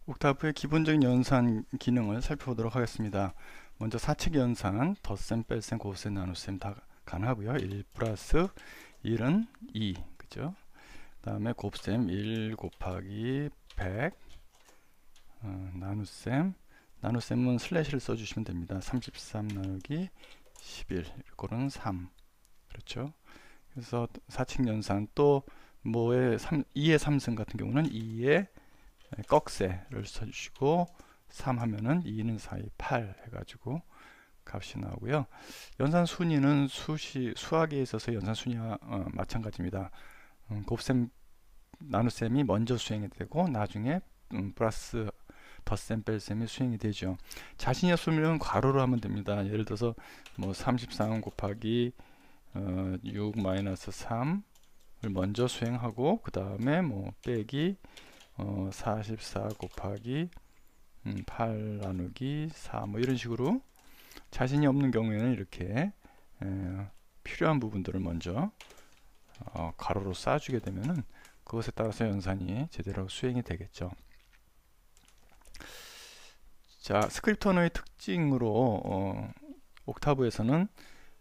옥타브의 기본적인 연산 기능을 살펴보도록 하겠습니다. 먼저 사칙 연산, 덧셈, 뺄셈, 곱셈, 나눗셈 다 가능하고요. 1 플러스 1은 2, 그죠? 그 다음에 곱셈 1 곱하기 100, 나눗셈은 슬래시를 써주시면 됩니다. 33 나누기 11, 이거는 3, 그렇죠? 그래서 사칙 연산 또 뭐의 2의 3승 같은 경우는 2의 꺽쇠를 써주시고 3 하면은 2는 4, 2, 8 해가지고 값이 나오고요. 연산 순위는 수학에 있어서 연산 순위와 마찬가지입니다. 곱셈, 나눗셈이 먼저 수행이 되고 나중에 플러스 덧셈, 뺄셈이 수행이 되죠. 자신이 없으면 괄호로 하면 됩니다. 예를 들어서 뭐 33 곱하기 6 마이너스 3을 먼저 수행하고 그 다음에 뭐 빼기 44 곱하기 8 나누기 4 뭐 이런 식으로 자신이 없는 경우에는 이렇게 필요한 부분들을 먼저 가로로 쌓아주게 되면은 그것에 따라서 연산이 제대로 수행이 되겠죠. 자, 스크립트 언어의 특징으로 옥타브에서는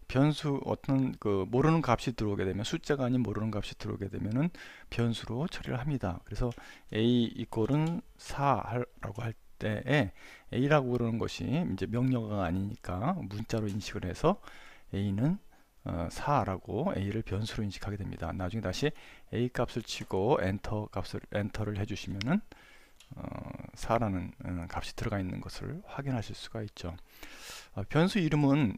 변수 어떤 모르는 값이 들어오게 되면 숫자가 아닌 모르는 값이 들어오게 되면은 변수로 처리를 합니다. 그래서 a 이꼴은 4라고 할 때에 a라고 그러는 것이 이제 명령어가 아니니까 문자로 인식을 해서 a는 4라고 a를 변수로 인식하게 됩니다. 나중에 다시 a 값을 치고 엔터를 해주시면은 4라는 값이 들어가 있는 것을 확인하실 수가 있죠. 변수 이름은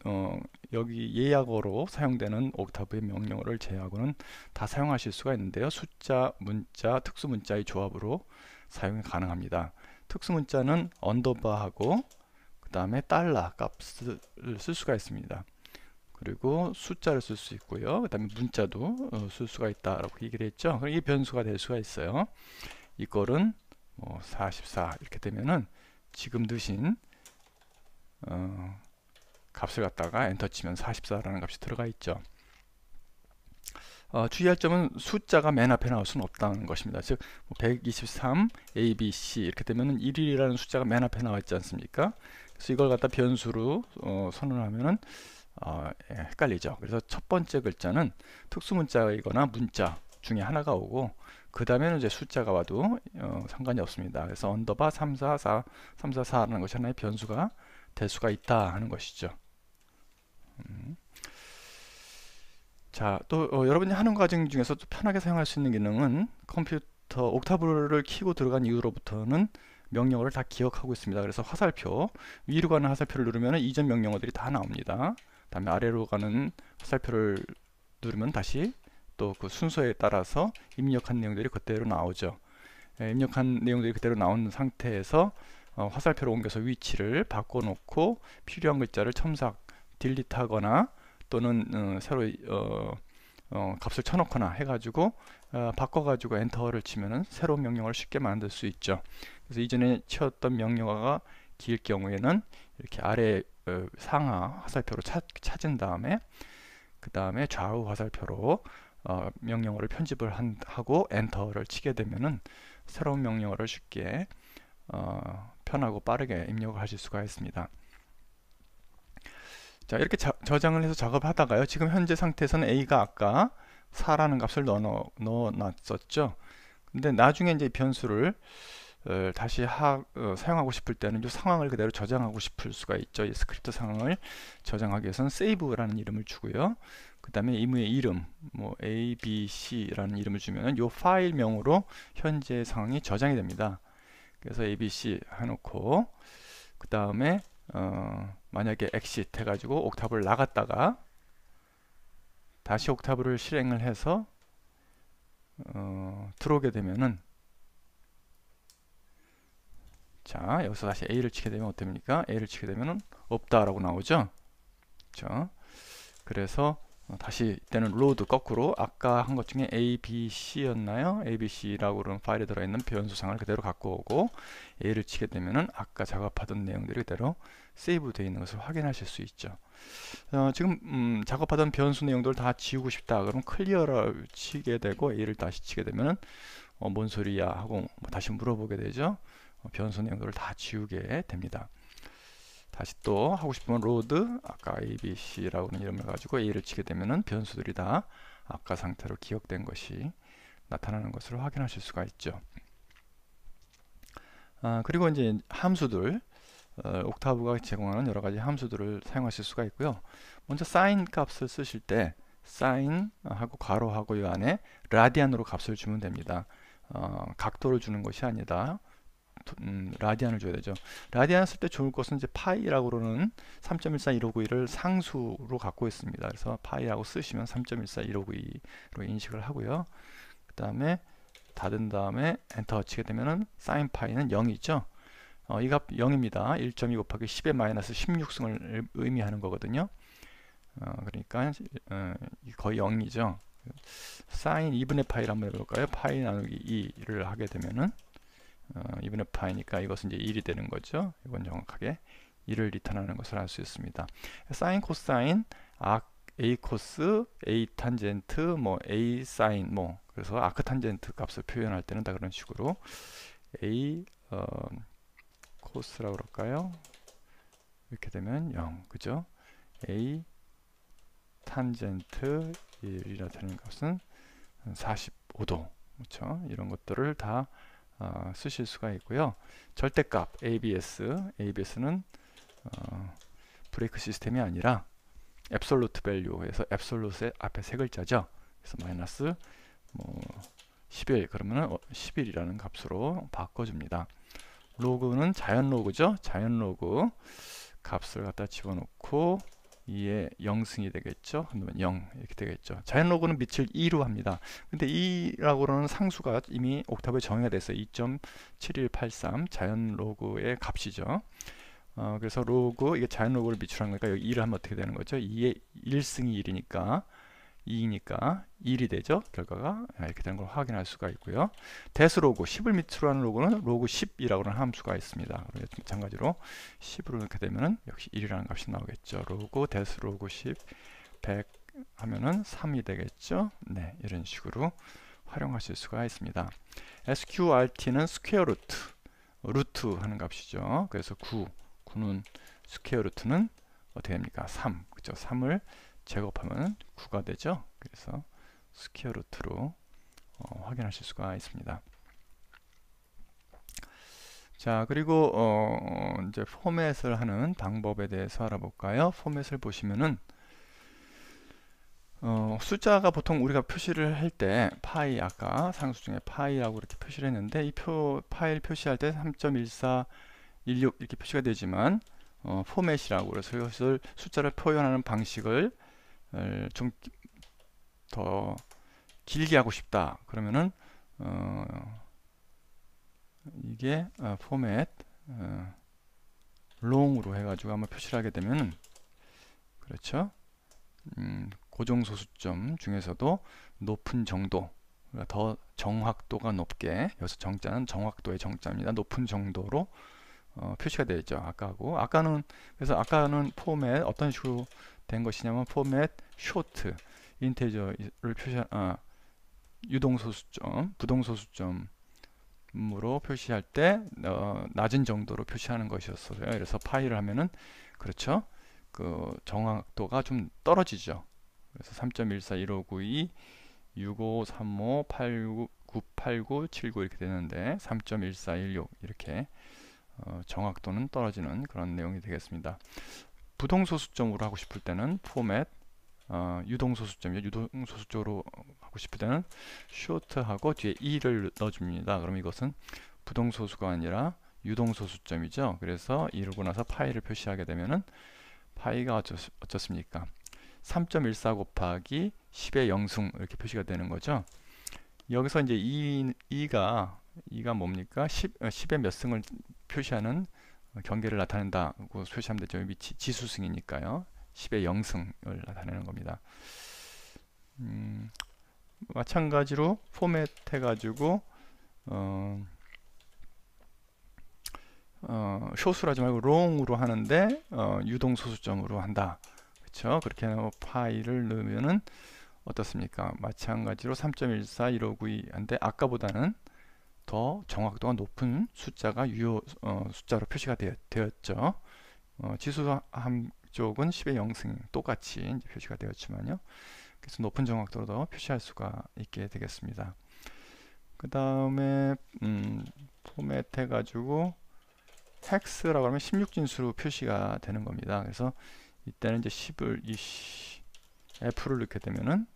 여기 예약어로 사용되는 옥타브의 명령어를 제외하고는 다 사용하실 수가 있는데요. 숫자, 문자, 특수문자의 조합으로 사용이 가능합니다. 특수문자는 언더바하고 그 다음에 달러 값을 쓸 수가 있습니다. 그리고 숫자를 쓸 수 있고요. 그 다음에 문자도 쓸 수가 있다라고 얘기를 했죠. 그럼 이 변수가 될 수가 있어요. 이꼴은 44 이렇게 되면은 지금 넣으신 값을 갖다가 엔터 치면 44라는 값이 들어가 있죠. 주의할 점은 숫자가 맨 앞에 나올 수는 없다는 것입니다. 즉 123 A, B, C 이렇게 되면은 1이라는 숫자가 맨 앞에 나와 있지 않습니까? 그래서 이걸 갖다 변수로 선언하면은 헷갈리죠. 그래서 첫 번째 글자는 특수문자이거나 문자 중에 하나가 오고 그 다음에는 이제 숫자가 와도 상관이 없습니다. 그래서 언더바 344라는 것이 하나의 변수가 될 수가 있다 하는 것이죠. 자, 또 여러분이 하는 과정 중에서 또 편하게 사용할 수 있는 기능은 컴퓨터 옥타브를 키고 들어간 이후로부터는 명령어를 다 기억하고 있습니다. 그래서 화살표, 위로 가는 화살표를 누르면 이전 명령어들이 다 나옵니다. 다음에 아래로 가는 화살표를 누르면 다시 또 그 순서에 따라서 입력한 내용들이 그대로 나오죠. 입력한 내용들이 그대로 나온 상태에서 화살표로 옮겨서 위치를 바꿔놓고 필요한 글자를 첨삭, 딜리트하거나 또는 새로 값을 쳐놓거나 해가지고 바꿔가지고 엔터를 치면은 새로운 명령어를 쉽게 만들 수 있죠. 그래서 이전에 치었던 명령어가 길 경우에는 이렇게 아래 상하 화살표로 찾은 다음에 그 다음에 좌우 화살표로 명령어를 편집을 하고 엔터를 치게 되면은 새로운 명령어를 쉽게 편하고 빠르게 입력을 하실 수가 있습니다. 자, 이렇게 저장을 해서 작업하다가요. 지금 현재 상태에서는 A가 아까 4라는 값을 넣어놨었죠. 근데 나중에 이제 변수를 다시 사용하고 싶을 때는 이 상황을 그대로 저장하고 싶을 수가 있죠. 이 스크립트 상황을 저장하기 위해서는 save라는 이름을 주고요. 그 다음에 이무의 이름, 뭐 A, B, C라는 이름을 주면 이 파일명으로 현재 상황이 저장이 됩니다. 그래서 A, B, C 해놓고 그 다음에 만약에 exit 해가지고 옥타브를 나갔다가 다시 옥타브를 실행을 해서 들어오게 되면은 자, 여기서 다시 A를 치게 되면 어떻습니까? A를 치게 되면은 없다라고 나오죠. 그렇죠? 그래서 다시 이때는 로드 거꾸로 아까 한 것 중에 A, B, C였나요? A, B, C라고 그러는 파일에 들어있는 변수상을 그대로 갖고 오고 A를 치게 되면은 아까 작업하던 내용들이 그대로 세이브 되어 있는 것을 확인하실 수 있죠. 지금 작업하던 변수 내용들을 다 지우고 싶다 그러면 클리어를 치게 되고 A를 다시 치게 되면은 뭔 소리야 하고 뭐 다시 물어보게 되죠. 변수 내용들을 다 지우게 됩니다. 다시 또 하고 싶으면 로드 아까 abc라고 하는 이름을 가지고 a를 치게 되면은 변수들이 다 아까 상태로 기억된 것이 나타나는 것을 확인하실 수가 있죠. 그리고 이제 함수들, 옥타브가 제공하는 여러 가지 함수들을 사용하실 수가 있고요. 먼저 sin 값을 쓰실 때 sin 하고 괄호하고 이 안에 라디안으로 값을 주면 됩니다. 각도를 주는 것이 아니다. 라디안을 줘야 되죠. 라디안 쓸 때 좋을 것은 이제 파이라고 그러는 3.14159를 상수로 갖고 있습니다. 그래서 파이라고 쓰시면 3.14159로 인식을 하고요. 그 다음에 닫은 다음에 엔터 치게 되면은 사인 파이는 0이죠. 이 값 0입니다. 1.2 곱하기 10의 마이너스 16승을 의미하는 거거든요. 그러니까 거의 0이죠. 사인 2분의 파이를 한번 해볼까요? 파이 나누기 2를 하게 되면은 2분의 파이니까 이것은 이제 1이 되는 거죠. 이건 정확하게 1을 리턴하는 것을 알 수 있습니다. 사인, 코사인, A 코스, A 탄젠트, 뭐 A 사인, 뭐 그래서 아크 탄젠트 값을 표현할 때는 다 그런 식으로 A 코스라고 그럴까요? 이렇게 되면 0, 그죠? A 탄젠트 1이라 되는 것은 45도, 그렇죠? 이런 것들을 다 쓰실 수가 있고요. 절대값 ABS는 브레이크 시스템이 아니라 앱솔루트 밸류에서 앱솔루트의 앞에 세 글자죠. 그래서 마이너스 뭐 11 그러면은 11이라는 값으로 바꿔줍니다. 로그는 자연 로그죠. 자연 로그 값을 갖다 집어넣고 2의 0승이 되겠죠. 그러면 0 이렇게 되겠죠. 자연 로그는 밑을 2로 합니다. 근데 2라고 하는 상수가 이미 옥타브에 정의가 됐어요. 2.7183 자연 로그의 값이죠. 그래서 로그 이게 자연 로그를 미출한 거니까 여기 2를 하면 어떻게 되는 거죠? 2의 1승이 1이니까 2니까 1이 되죠. 결과가 이렇게 되는 걸 확인할 수가 있고요. 대수로그 10을 밑으로 하는 로그는 로그 10이라고 하는 함수가 있습니다. 마찬가지로 10으로 이렇게 되면은 역시 1이라는 값이 나오겠죠. 로그 대수로그 10 100 하면은 3이 되겠죠. 네, 이런 식으로 활용하실 수가 있습니다. sqrt는 스퀘어 루트 하는 값이죠. 그래서 9는 스퀘어 루트는 어떻게 됩니까? 3. 그죠? 3을 제곱하면 9가 되죠. 그래서 스퀘어 루트로 확인하실 수가 있습니다. 자, 그리고 이제 포맷을 하는 방법에 대해서 알아볼까요? 포맷을 보시면은 숫자가 보통 우리가 표시를 할 때 파이 아까 상수 중에 파이라고 이렇게 표시를 했는데 이 파일 표시할 때 3.1416 이렇게 표시가 되지만 포맷이라고 그래서 이것을 숫자를 표현하는 방식을 좀 더 길게 하고 싶다 그러면은 이게 포맷 롱으로 해가지고 한번 표시를 하게 되면 그렇죠. 고정소수점 중에서도 높은 정도 더 정확도가 높게 여기서 정자는 정확도의 정자입니다. 높은 정도로 표시가 되어 있죠. 아까는 그래서 아까는 포맷 어떤 식으로 된 것이냐면 포맷 쇼트 인테저를 표시한 유동소수점 부동소수점으로 표시할 때 낮은 정도로 표시하는 것이었어요. 그래서 파이를 하면은 그렇죠. 그 정확도가 좀 떨어지죠. 그래서 3.14159 6535 89 989 79 이렇게 되는데 3.1416 이렇게 정확도는 떨어지는 그런 내용이 되겠습니다. 부동소수점으로 하고 싶을 때는 포맷 유동소수점이요. 유동소수점으로 하고 싶을 때는 short하고 뒤에 2를 넣어줍니다. 그럼 이것은 부동소수가 아니라 유동소수점이죠. 그래서 이러고 나서 파이를 표시하게 되면은 파이가 어떻습니까? 3.14 곱하기 10의 0승 이렇게 표시가 되는 거죠. 여기서 이제 2가 뭡니까? 10의 몇 승을 표시하는 경계를 나타낸다고 표시하면 되죠. 여기 지수승이니까요. 10의 0승을 나타내는 겁니다. 마찬가지로 포맷 해가지고 쇼스로 하지 말고 롱으로 하는데 유동소수점으로 한다. 그렇죠? 그렇게 하면 파일을 넣으면은 어떻습니까? 마찬가지로 3.141592 한데 아까보다는 더 정확도가 높은 숫자가 유효 숫자로 표시가 되었죠. 지수 쪽은 10의 0승 똑같이 이제 표시가 되었지만요. 그래서 높은 정확도로 표시할 수가 있게 되겠습니다. 그 다음에 포맷 해가지고 헥스라고 하면 16진수로 표시가 되는 겁니다. 그래서 이때는 이제 10을 F를 넣게 되면은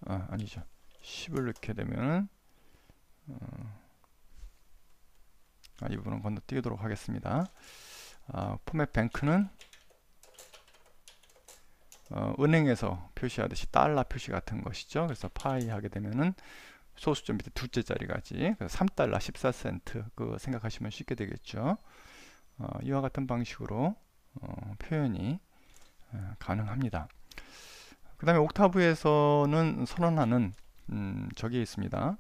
아니죠. 10을 넣게 되면은 이 부분은 건너뛰도록 하겠습니다. 포맷 뱅크는 은행에서 표시하듯이 달러 표시 같은 것이죠. 그래서 파이 하게 되면은 소수점 밑에 둘째 자리까지 3달러 14센트 그 생각하시면 쉽게 되겠죠. 이와 같은 방식으로 표현이 가능합니다. 그 다음에 옥타브에서는 선언하는 저기 있습니다.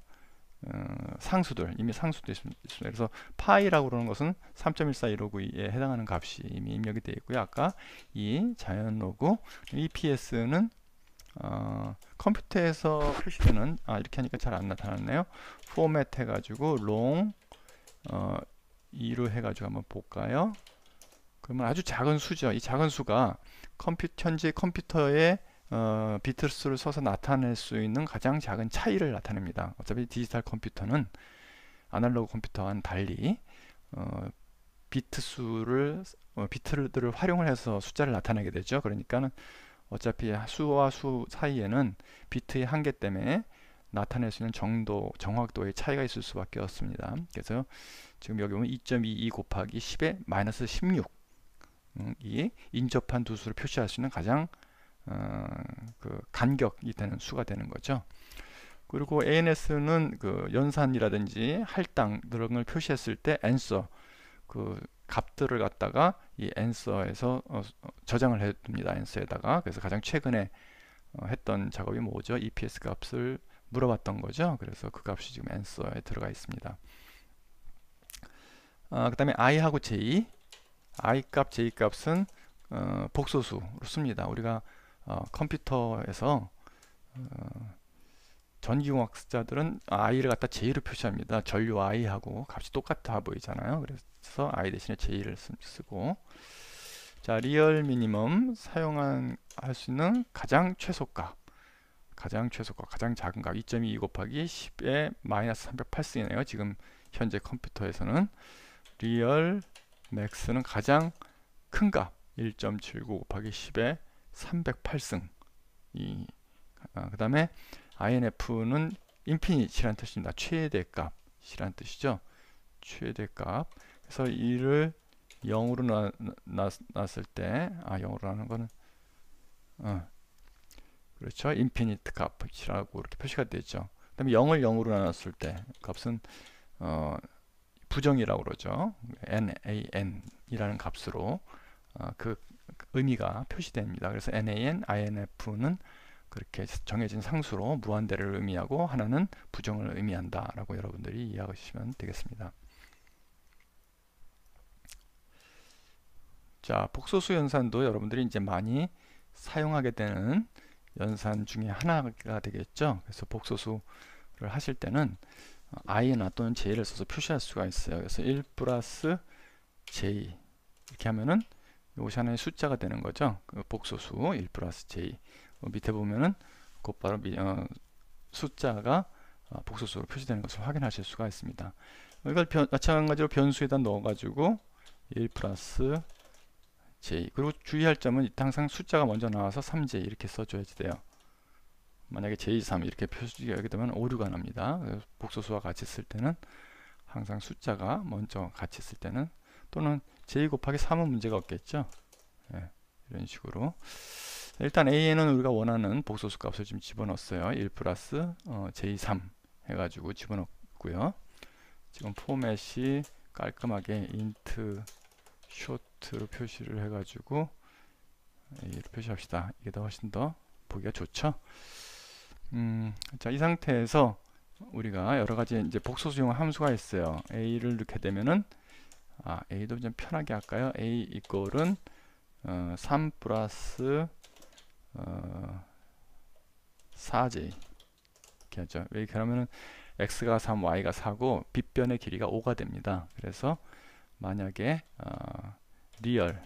상수들, 이미 상수도 있습니다. 그래서 파이라고 그러는 것은 3.14159에 해당하는 값이 이미 입력이 되어 있고요. 아까 이 자연 로그 EPS는 컴퓨터에서 표시되는 이렇게 하니까 잘 안 나타났네요. 포맷 해가지고 long 2로 해가지고 한번 볼까요? 그러면 아주 작은 수죠. 이 작은 수가 현재 컴퓨터의 비트 수를 써서 나타낼 수 있는 가장 작은 차이를 나타냅니다. 어차피 디지털 컴퓨터는 아날로그 컴퓨터와는 달리 비트 수를 비트들을 활용을 해서 숫자를 나타내게 되죠. 그러니까는 어차피 수와 수 사이에는 비트의 한계 때문에 나타낼 수 있는 정확도의 차이가 있을 수밖에 없습니다. 그래서 지금 여기 보면 2.22 곱하기 10의 마이너스 16 이 인접한 두 수를 표시할 수 있는 가장 그 간격이 되는 수가 되는 거죠. 그리고 ANS는 그 연산이라든지 할당 그런 걸 표시했을 때 answer 그 값들을 갖다가 이 answer에서 저장을 해둡니다. answer에다가. 그래서 가장 최근에 했던 작업이 뭐죠? EPS 값을 물어봤던 거죠. 그래서 그 값이 지금 answer에 들어가 있습니다. 그 다음에 i하고 j, i 값, j 값은 복소수로 씁니다. 우리가 컴퓨터에서 전기공학자들은 i를 갖다 j로 표시합니다. 전류 i하고 값이 똑같아 보이잖아요. 그래서 i 대신에 j를 쓰고, 자, 리얼 미니멈 사용할 수 있는 가장 최소값, 가장 작은 값 2.22 곱하기 10의 마이너스 308승이네요. 지금 현재 컴퓨터에서는 리얼 맥스는 가장 큰 값 1.79 곱하기 10의 308승. 그 다음에 INF는 인피니티라는 뜻입니다. 최대값이라는 뜻이죠. 최대값. 그래서 이를 0으로 놨을 때, 0으로 나는 거는 그렇죠. 인피니트 값이라고 이렇게 표시가 되죠. 그 다음에 0을 0으로 나눴을 때 값은 부정이라고 그러죠. NaN 이라는 값으로 그 의미가 표시됩니다. 그래서 NaN, INF는 그렇게 정해진 상수로 무한대를 의미하고 하나는 부정을 의미한다 라고 여러분들이 이해하시면 되겠습니다. 자, 복소수 연산도 여러분들이 이제 많이 사용하게 되는 연산 중에 하나가 되겠죠. 그래서 복소수를 하실 때는 i나 또는 j를 써서 표시할 수가 있어요. 그래서 1 플러스 j 이렇게 하면은 이것이 하나의 숫자가 되는 거죠. 그 복소수 1 플러스 j. 밑에 보면은 곧바로 숫자가 복소수로 표시되는 것을 확인하실 수가 있습니다. 이걸 마찬가지로 변수에다 넣어가지고 1 플러스 j. 그리고 주의할 점은 항상 숫자가 먼저 나와서 3j 이렇게 써줘야지 돼요. 만약에 j3 이렇게 표시하게 되면 오류가 납니다. 복소수와 같이 쓸 때는 항상 숫자가 먼저 같이 쓸 때는, 또는 j 곱하기 3은 문제가 없겠죠. 네, 이런 식으로 일단 a에는 우리가 원하는 복소수 값을 좀 집어넣었어요. 1 플러스 j3 해가지고 집어넣고요. 지금 포맷이 깔끔하게 int short로 표시를 해가지고 A로 표시합시다. 이게 더 훨씬 더 보기가 좋죠. 자, 이 상태에서 우리가 여러 가지 이제 복소수용 함수가 있어요. A를 넣게 되면은 A도 좀 편하게 할까요? A 이꼴은 3 플러스 4j 이렇게 하죠. 왜 이렇게 하면은 x가 3, y가 4고 빗변의 길이가 5가 됩니다. 그래서 만약에 리얼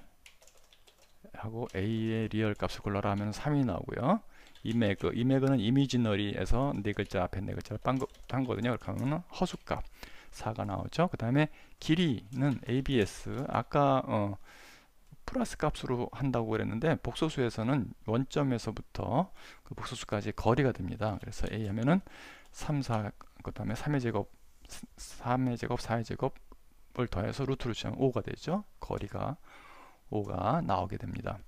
하고 a의 리얼 값을 골라라 하면 3이 나오고요. 이매그는 이미지너리에서 네 글자 앞에 네 글자를 딴 거거든요. 그렇게 하면 허수값 4가 나오죠. 그 다음에 길이는 abs 아까 플러스 값으로 한다고 그랬는데 복소수에서는 원점에서부터 그 복소수까지 거리가 됩니다. 그래서 a 하면은 3, 4, 그 다음에 3의 제곱, 3의 제곱, 4의 제곱을 더해서 루트로 치면 5가 되죠. 거리가 5가 나오게 됩니다.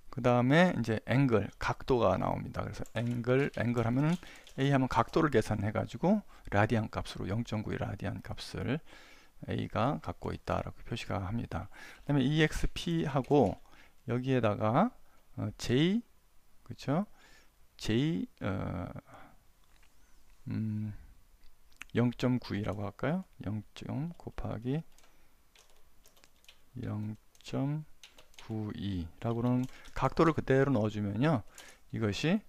그 다음에 이제 앵글, 각도가 나옵니다. 그래서 앵글 하면은 a 하면 각도를 계산해 가지고 라디안 값으로 0.92 라디안 값을 a가 갖고 있다라고 표시가 합니다. 그 다음에 exp 하고 여기에다가 j 그렇죠? j 0.92라고 할까요? 0. 곱하기 0.92라고는 각도를 그대로 넣어주면요, 이것이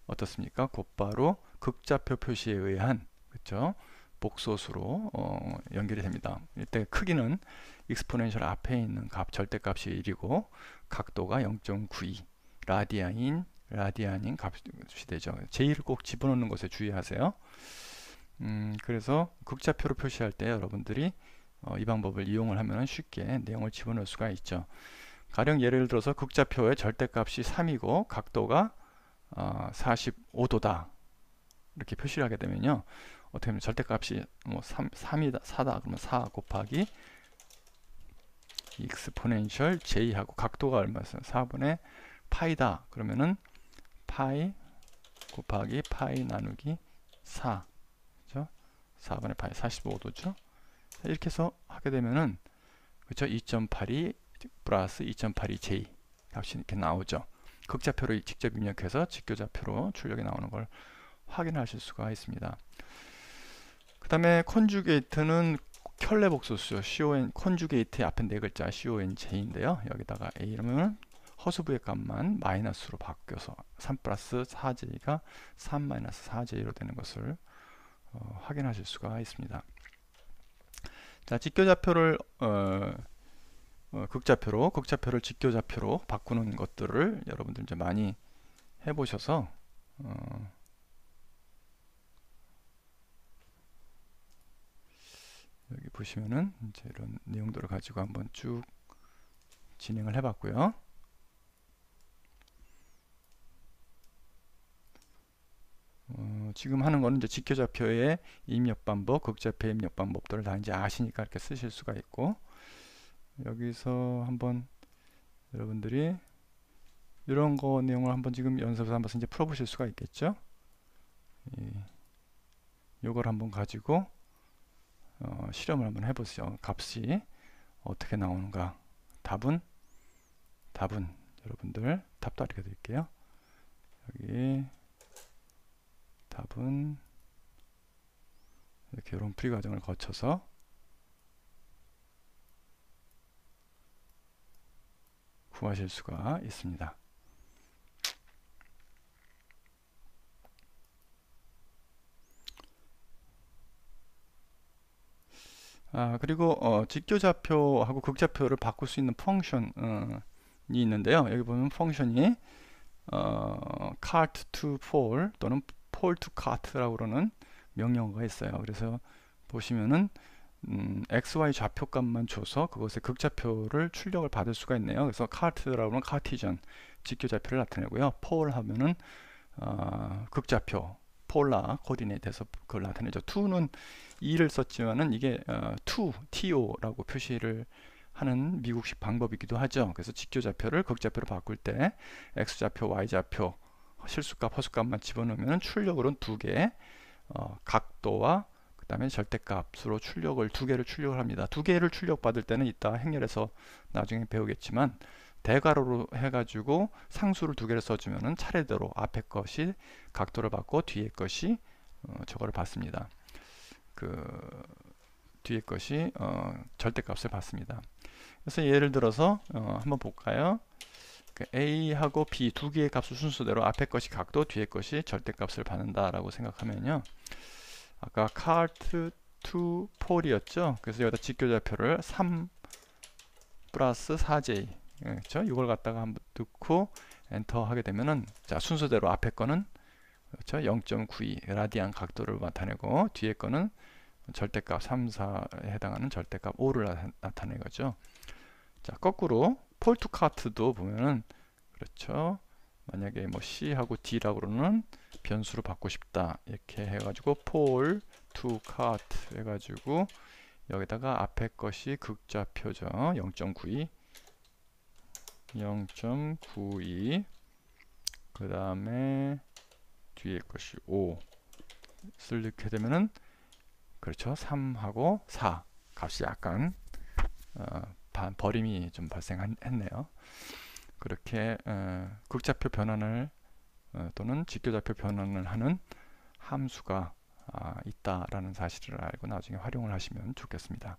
어떻습니까? 곧바로 극좌표 표시에 의한 그렇죠? 복소수로 연결이 됩니다. 이때 크기는 익스포넨셜 앞에 있는 값 절대값이 1이고 각도가 0.92 라디안인 값이 되죠. J를 꼭 집어넣는 것에 주의하세요. 그래서 극좌표로 표시할 때 여러분들이 이 방법을 이용을 하면 쉽게 내용을 집어넣을 수가 있죠. 가령 예를 들어서 극좌표의 절대값이 3이고 각도가 45도다 이렇게 표시를 하게 되면요, 어떻게 보면 절대값이 뭐 3이다 4다 그러면 4 곱하기 익스포넨셜 j하고 각도가 얼마였어요? 4분의 파이다 그러면은 파이 곱하기 파이 나누기 4 그렇죠? 4분의 파이 45도죠. 이렇게 해서 하게 되면은 그렇죠? 2.82 플러스 2.82j 값이 이렇게 나오죠. 극좌표로 직접 입력해서 직교좌표로 출력이 나오는 걸 확인하실 수가 있습니다. 그 다음에 컨주게이트는 켤레 복소수죠. con 컨주게이트의 앞에 네 글자 conj인데요. 여기다가 a라면 허수부의 값만 마이너스로 바뀌어서 3 플러스 4j가 3 마이너스 4j로 되는 것을 확인하실 수가 있습니다. 자, 직교좌표를 극좌표를 직교좌표로 바꾸는 것들을 여러분들 이제 많이 해보셔서 여기 보시면은 이제 이런 내용들을 가지고 한번 쭉 진행을 해봤고요. 지금 하는 거는 이제 직교좌표의 입력 방법, 극좌표 입력 방법들을 다 이제 아시니까 이렇게 쓰실 수가 있고, 여기서 한번 여러분들이 이런 거 내용을 한번 지금 연습을 한번 이제 풀어보실 수가 있겠죠. 요걸 한번 가지고 실험을 한번 해보세요. 값이 어떻게 나오는가. 답은 여러분들 답도 알려드릴게요. 여기 답은 이렇게 이런 풀이 과정을 거쳐서 구하실 수가 있습니다. 그리고 직교좌표하고 극좌표를 바꿀 수 있는 펑션이 있는데요. 여기 보면 펑션이 cart to pole 또는 pole to cart라고 그러는 명령어가 있어요. 그래서 보시면은 XY 좌표값만 줘서 그것의 극좌표를 출력을 받을 수가 있네요. 그래서 cart라고 하면 카티전 직교좌표를 나타내고요. pole 하면은 극좌표 폴라 코디네이트에서 그걸 나타내죠. to는 2를 썼지만은 이게 to라고 표시를 하는 미국식 방법이기도 하죠. 그래서 직교좌표를 극좌표로 바꿀 때 x좌표, y좌표 실수값, 허수값만 집어넣으면 출력으로는 두 개, 각도와 그 다음에 절대값으로 출력을 두 개를 출력을 합니다. 두 개를 출력받을 때는 이따 행렬에서 나중에 배우겠지만 대괄호로 해가지고 상수를 두 개를 써주면은 차례대로 앞에 것이 각도를 받고 뒤에 것이 저거를 받습니다. 그 뒤에 것이 절대값을 받습니다. 그래서 예를 들어서 한번 볼까요? A하고 B 두 개의 값을 순서대로 앞에 것이 각도, 뒤에 것이 절대값을 받는다라고 생각하면요. 아까 cart to pol이었죠. 그래서 여기다 직교좌표를 3 플러스 4j, 그렇죠? 이걸 갖다가 한번 넣고 엔터 하게 되면은, 자, 순서대로 앞에 거는 그렇죠? 0.92 라디안 각도를 나타내고, 뒤에 거는 절대값 3, 4에 해당하는 절대값 5를 나타내는 거죠. 자, 거꾸로 폴 투 카트도 보면은, 그렇죠? 만약에 뭐 C하고 D라고 그러는 변수로 받고 싶다 이렇게 해가지고 폴 투 카트 해가지고 여기다가 앞에 것이 극좌표죠. 0.92 그 다음에 뒤에 것이 5를 넣게 되면은, 그렇죠, 3하고 4 값이 약간 버림이 좀 발생했네요. 그렇게 극좌표 변환을 또는 직교좌표 변환을 하는 함수가 있다라는 사실을 알고 나중에 활용을 하시면 좋겠습니다.